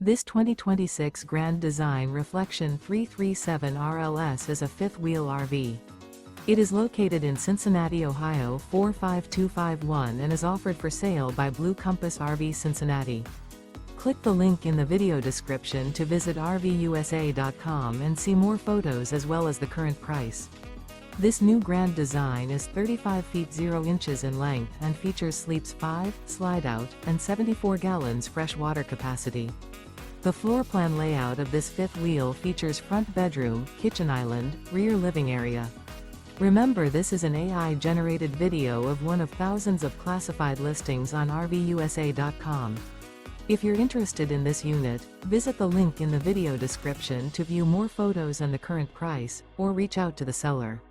This 2026 Grand Design Reflection 337 RLS is a fifth-wheel RV. It is located in Cincinnati, Ohio 45251 and is offered for sale by Blue Compass RV Cincinnati. Click the link in the video description to visit RVUSA.com and see more photos as well as the current price. This new Grand Design is 35 feet 0 inches in length and features sleeps 5, slide-out, and 74 gallons fresh water capacity. The floor plan layout of this fifth wheel features front bedroom, kitchen island, rear living area. Remember, this is an AI-generated video of one of thousands of classified listings on RVUSA.com. If you're interested in this unit, visit the link in the video description to view more photos and the current price, or reach out to the seller.